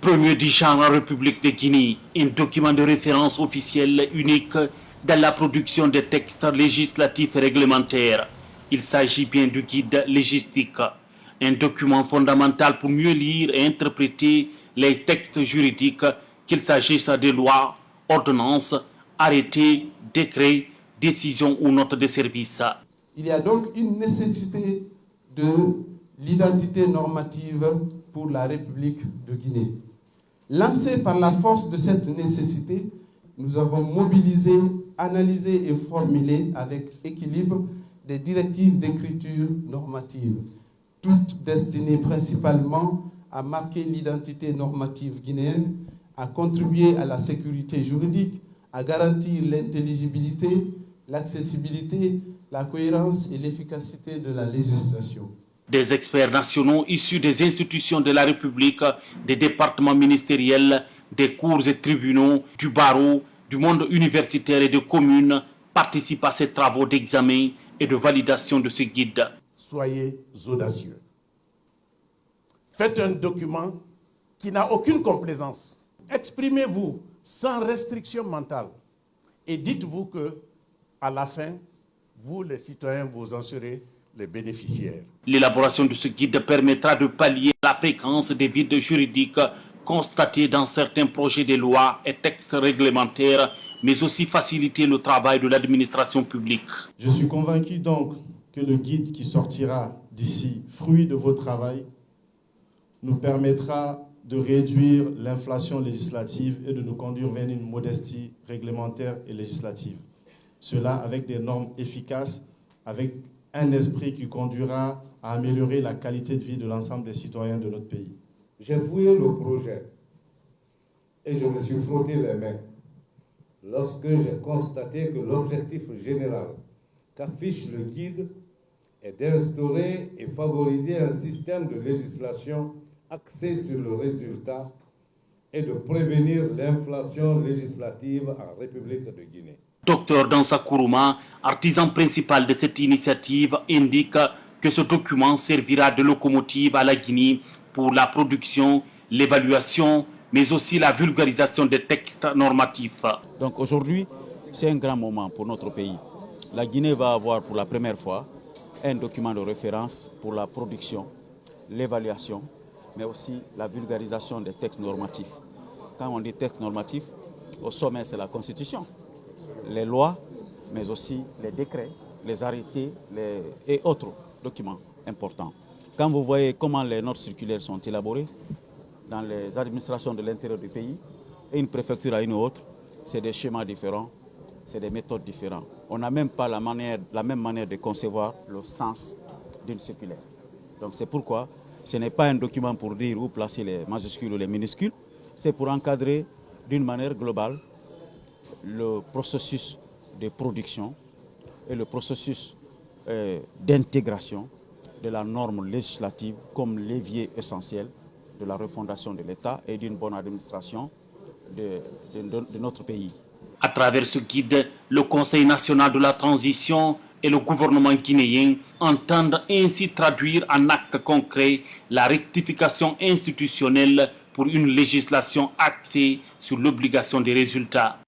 Premier du genre en République de Guinée, un document de référence officiel unique dans la production des textes législatifs et réglementaires. Il s'agit bien du guide légistique, un document fondamental pour mieux lire et interpréter les textes juridiques, qu'il s'agisse de lois, ordonnances, arrêtés, décrets, décisions ou notes de service. Il y a donc une nécessité de l'identité normative pour la République de Guinée. Lancé par la force de cette nécessité, nous avons mobilisé, analysé et formulé avec équilibre des directives d'écriture normative, toutes destinées principalement à marquer l'identité normative guinéenne, à contribuer à la sécurité juridique, à garantir l'intelligibilité, l'accessibilité, la cohérence et l'efficacité de la législation. Des experts nationaux issus des institutions de la République, des départements ministériels, des cours et tribunaux, du barreau, du monde universitaire et des communes participent à ces travaux d'examen et de validation de ce guide. Soyez audacieux. Faites un document qui n'a aucune complaisance. Exprimez-vous sans restriction mentale et dites-vous que, à la fin, vous les citoyens, vous en serez les bénéficiaires. L'élaboration de ce guide permettra de pallier la fréquence des vides juridiques constatés dans certains projets de loi et textes réglementaires, mais aussi faciliter le travail de l'administration publique. Je suis convaincu donc que le guide qui sortira d'ici, fruit de vos travaux, nous permettra de réduire l'inflation législative et de nous conduire vers une modestie réglementaire et législative. Cela avec des normes efficaces, avec un esprit qui conduira à améliorer la qualité de vie de l'ensemble des citoyens de notre pays. J'ai fouillé le projet et je me suis frotté les mains lorsque j'ai constaté que l'objectif général qu'affiche le guide est d'instaurer et favoriser un système de législation axé sur le résultat et de prévenir l'inflation législative en République de Guinée. Dr Dansa Kourouma, artisan principal de cette initiative, indique que ce document servira de locomotive à la Guinée pour la production, l'évaluation, mais aussi la vulgarisation des textes normatifs. Donc aujourd'hui, c'est un grand moment pour notre pays. La Guinée va avoir pour la première fois un document de référence pour la production, l'évaluation, mais aussi la vulgarisation des textes normatifs. Quand on dit texte normatif, au sommet c'est la Constitution, les lois, mais aussi les décrets, les arrêtés et autres documents importants. Quand vous voyez comment les notes circulaires sont élaborées dans les administrations de l'intérieur du pays, et une préfecture à une autre, c'est des schémas différents, c'est des méthodes différentes. On n'a même pas la même manière de concevoir le sens d'une circulaire. Donc c'est pourquoi ce n'est pas un document pour dire où placer les majuscules ou les minuscules, c'est pour encadrer d'une manière globale le processus de production et le processus d'intégration de la norme législative comme levier essentiel de la refondation de l'État et d'une bonne administration de notre pays. À travers ce guide, le Conseil national de la transition et le gouvernement guinéen entendent ainsi traduire en actes concrets la rectification institutionnelle pour une législation axée sur l'obligation des résultats.